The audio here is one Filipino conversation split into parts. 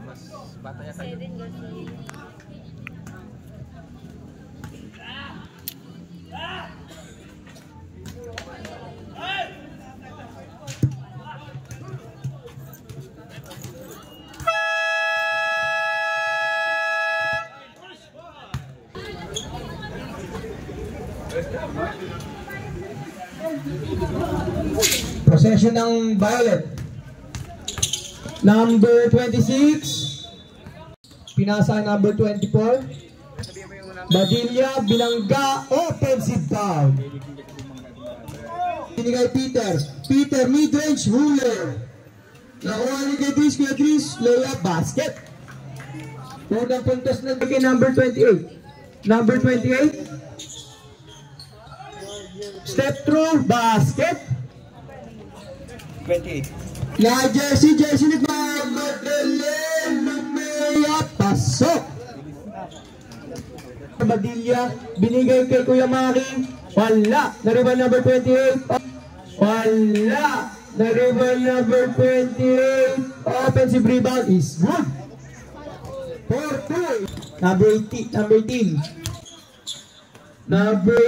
Mas bata yata yun. Possession ng Violet. Number 26. Pinasa number 24. Badilla, Bilangga, offensive foul. Binigay Peter. Peter, mid-range, ruler. Nakuha ni kay Dries, layup, basket. Unang puntos na bigay number 28. Number 28. Step through, basket. 28. La Jersey nagmamadali, lumaya, pasok. Badilla, binigay kay Kuya Maki, wala. Nariban number 28, wala. Nariban number 28, offensive rebound is good. 4-2. Number 18, number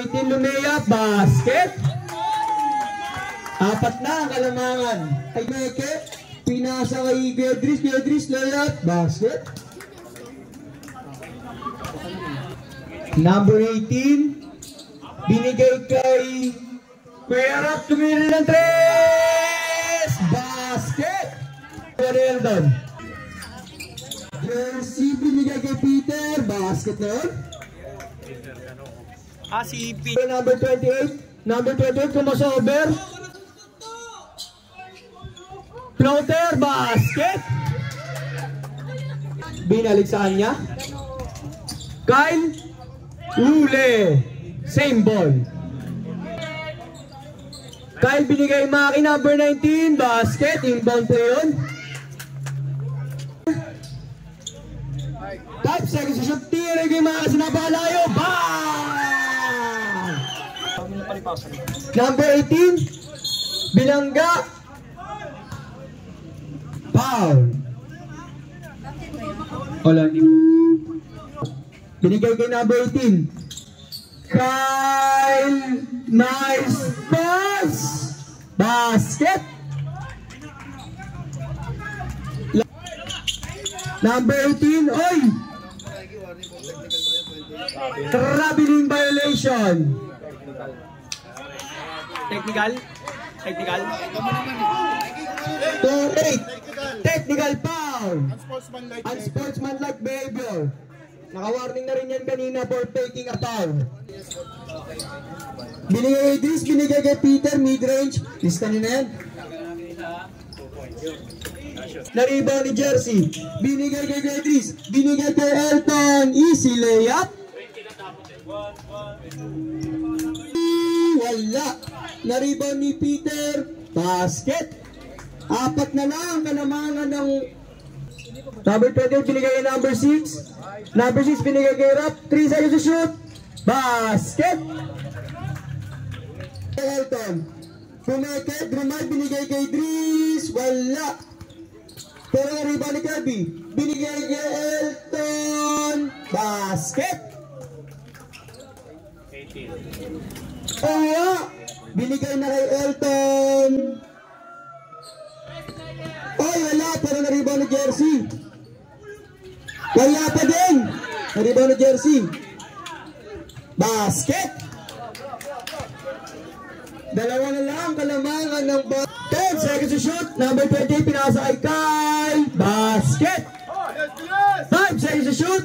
18, lumaya, basket. Apat na ang kalamangan. Kay Meke, pinasa kay Gedris, layup, basket. Number 18, binigay kay Kuya Rap, tumili ng 3, basket. Eldon. Jersey, binigay kay Peter, basket na yun. Si Peter. Number 28, kumasover. Floater, basket. Binalik sa kanya. Kyle, ule. Same ball. Kyle binigay Maki, number 19, basket. Inbound po yun. 5 seconds to shoot. Tira kay Maki, sinapalayo. Bang! Number 18, Bilangga. Foul. Wala ni. Binigay kay number 18. Kyle, nice pass. Basket. Number 18, oy. Traveling violation. Technical. 2-8. Technical foul. Unsportsmanlike behavior. Naka-warning na rin yan kanina for taking a foul. Binigay kay Dries, binigay kay Peter, mid-range. Lista nyo na yan. Na-rebound ni Jersey. Binigay kay Dries, binigay kay Elton. Easy layup. Wala. Na-rebound ni Peter. Basket. Apat na lang kalamangan ng number 20, binigay kay number 6. Number 6 binigay kay Rap. 3 seconds to shoot. Basket. Elton. Pumeke, Drumay, binigay kay Dries. Wala. Pero na-rebound ni Kirby. Binigay kay Elton. Basket. Wala. Binigay na kay Elton. Oy, wala, pero na-rebound ni Jersey. Wala pa din. Na-rebound ni Jersey. Basket. Dalawa na lang kalamangan ng 10 seconds to shoot. Number 20, pinasa kay Kyle. Basket. 5 seconds to shoot.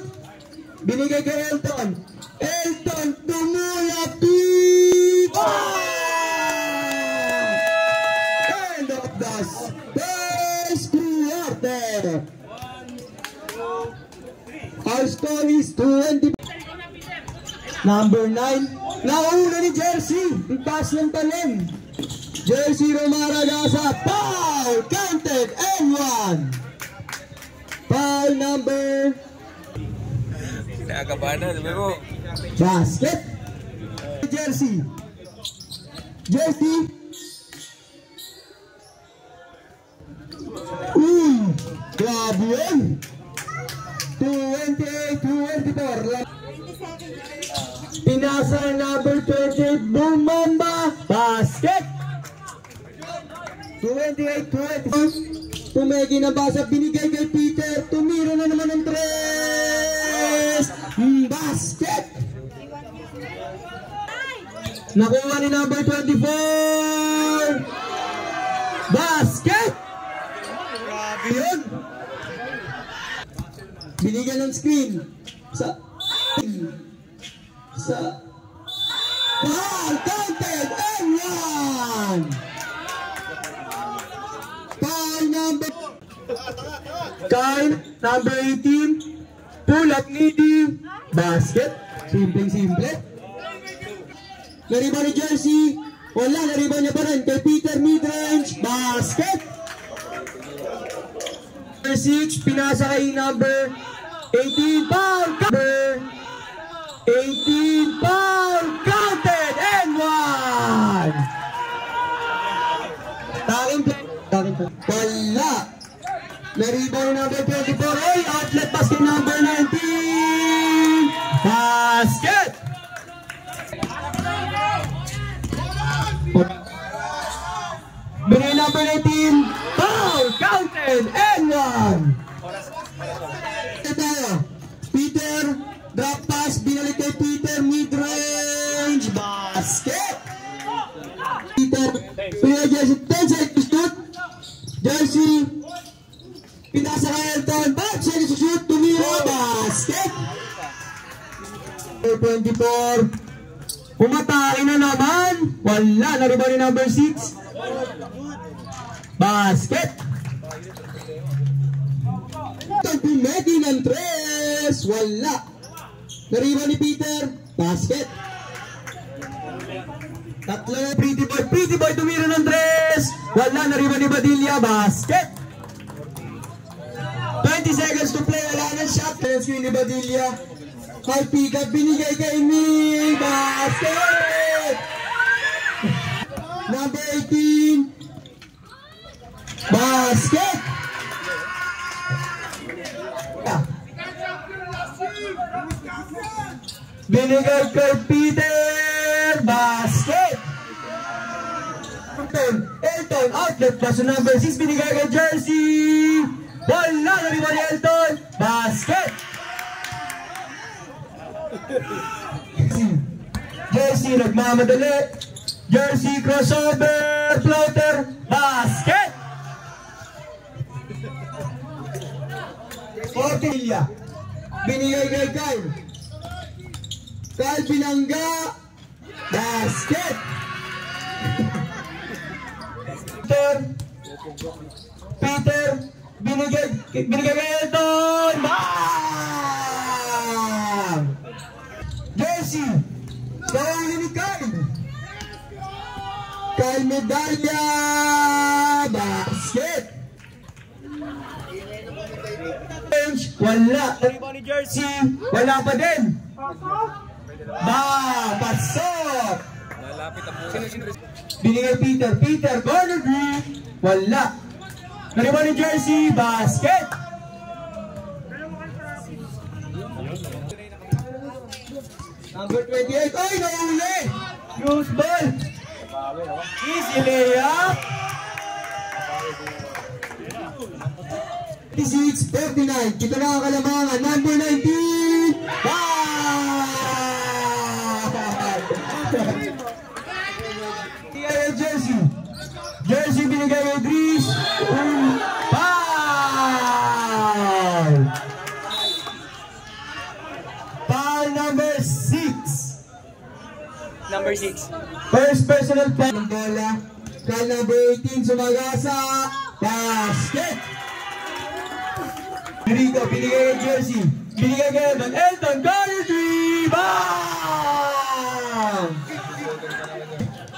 Binigay kay Elton. Elton, tumulapit. End of the first quarter. Our score is 20. Number 9. Nauna ni Jersey. Yung pass ng talent. Jersey Romaragasa. Foul. Counted. And 1. Foul number. Nakakabahan na, sabi mo. Basket. Jersey. Jersey. Grabe yun. 28-24. Pinasa ang number 28, Bumamba. Basket. 28-24. Tumegi na basa, binigay kay Peter. Tumiro na naman ng 3. Basket. Nakuha ni number 24. Basket. Grabe yun. Binigyan ng screen. Sa foul counted and 1. Foul number Kyle, number 18. Pull up needy. Basket. Simple. Nariba ni Jersey. Wala, nariba niya pa rin. Kay Peter midrange. Basket. Number 6. Pinasa kay number 18. Foul. Number 18. Foul. Counted. And 1. Taking play. Wala. Nariba ni number 24. Oy, outlet pass kay number 19. Basket. Binigay number 19. Foul. Counted. And 1. Ito. Peter. Drop pass. Binalik kay Peter. Mid-range. Basket. Peter. Binigay Jersey. 10 seconds to shoot. Jersey. Pinasa kay Elton. 5 seconds to shoot. Tumira. Basket. 24. Pumatay na naman. Wala. Nariba ni number 6. Basket. Pumeki ng 3. Wala. Nariba ni Peter. Basket. Tatlo na. Pretty boy tumira ng 3. Wala. Nariba ni Badilla. Basket. 20 seconds to play. Wala ng shot. Screen ni Badilla. High pick up. Binigay kay Mi. Basket. Number 18. Basket. Binigay kay Peter. Basket. Elton. Outlet pass to number 6. Binigay kay Jersey. Wala. Nariba ni Elton. Basket. Jersey nagmamadali. Jersey crossover. Floater. Basket. Ortilla. Binigay kay Kyle. Kyle pinangga. Basket. Peter. Binigay kay Elton. Bang! Jersey. Kawali ni Kyle. Kyle medalya. Basket. Wala. Nariba ni Jersey. Wala pa din. Pasok. Binigay Peter. Corner 3. Wala. Nariba ni Jersey. Basket. Number 28. Ay, nauli. Use ball. Easy layup. 36-39. Kita na ang kalamangan. Number 19. Bye! Number 6. First personal foul ng bola. Kyle number 18, sumagasa. Basket! Rico, binigay ng jersey. Binigay ngayon ng Elton Gardy. Bang!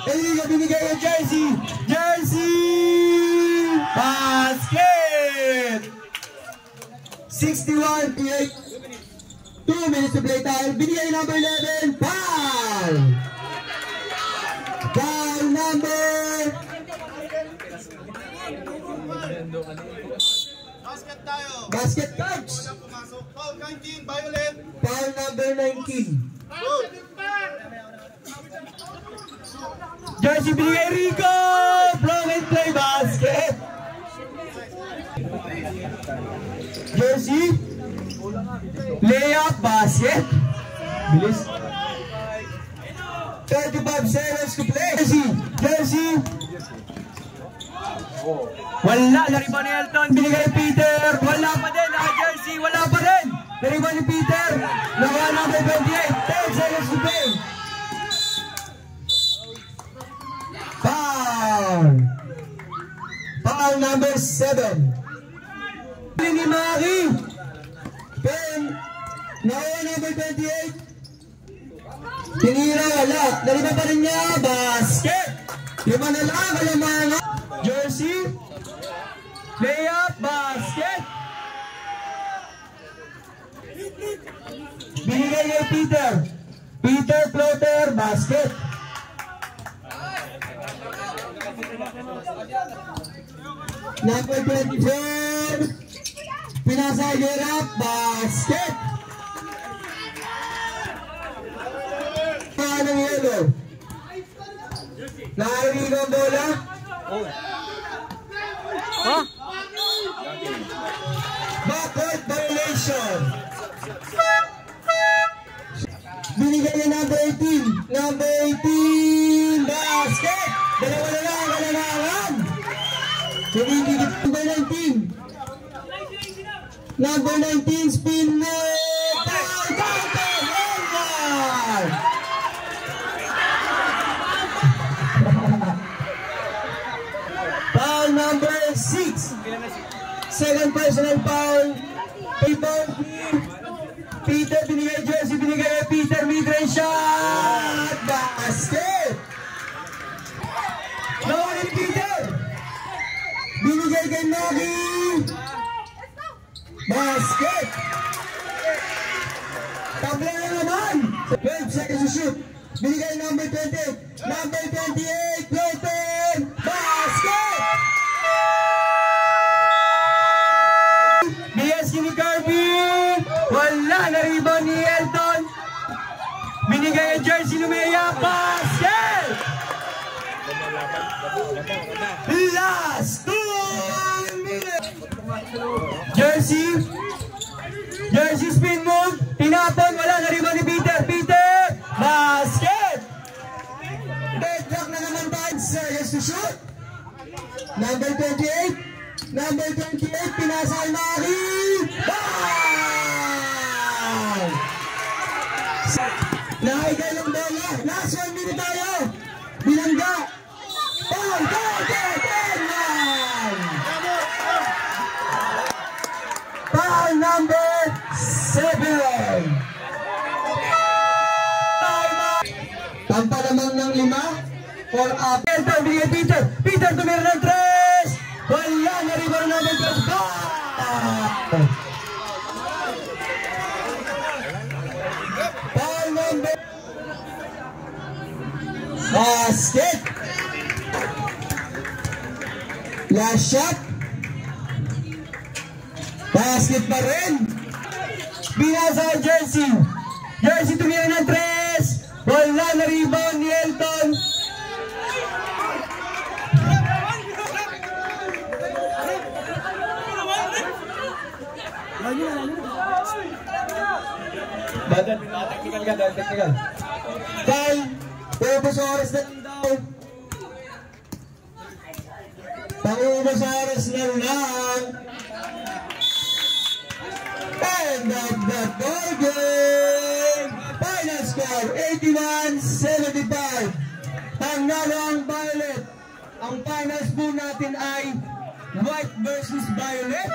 Rico, binigay ng jersey. Jersey! Basket! 61-8. 2 minutes to play time. Binigay number 11. Foul! Foul number... Basket tayo. Basket coach. Foul 19, Violet. Foul number 19. Jersey binigay Rico. Blow and play basket. Jersey. Layup basket. Bilis. 35 seconds to play. Jersey. Wala, nariba ni Elton, binigay Peter, wala pa din, naka-jersey, wala pa din, nariba ni Peter, nakuha number 28, 10 seconds to play. Foul! Foul number 7. Ni Maki, Ben, nakuha number 28, tinira, wala, nariba pa rin niya, basket, 5 na lang, wala mga jersey, layup, basket. Binigay kay Peter. Peter, floater, basket. Number 24. Pinasa hirap, basket. Paano yellow? Nakarinig ang bola. Huh? Backcourt violation. Binigay niya number 18. Number 18. Basket. Dalawa na lang. Kalangaran. Binigay number 19. Number 19. Spin move. Foul number 6. Second personal foul. Peter, binigay jersey, binigay Peter, mid-range shot. Basket. Nawala ni Peter. Binigay kay Nogi. Basket. Tabla na naman. 12 seconds to shoot. Binigay number 20. Number 28. Clayton. Basket. BSK ni Kirby. Wala na rebound ni Elton. Binigay ang jersey ni Mea. Basket. Last 2 minutes. Jersey. Jersey spin move. Tinapon. Wala na rebound ni Peter. Peter. Basket. Deadlock na naman tayo. Seconds to shoot. Number 28. Number 28. Pinasa kay Maki. Bang! Nakikay ng bola. Last 1 minute tayo. Bilangga. Bang! Foul number 7. Tampa naman ng 5 for up. Peter, bigay Peter. Peter tumira ng 3. Wala na rin ba naman ng foul number. Basket. Last shot. Basket pa rin. Binasa ang jersey. Jersey tumira ng 3. Wala na rebound ni Elton. Technical ka daw, technical. Kyle, pangubos oras na lang daw. Pangubos oras na lang. End of the ball game. Final score, 81-75. Panalo ang Violet. Ang finals po natin ay White versus Violet.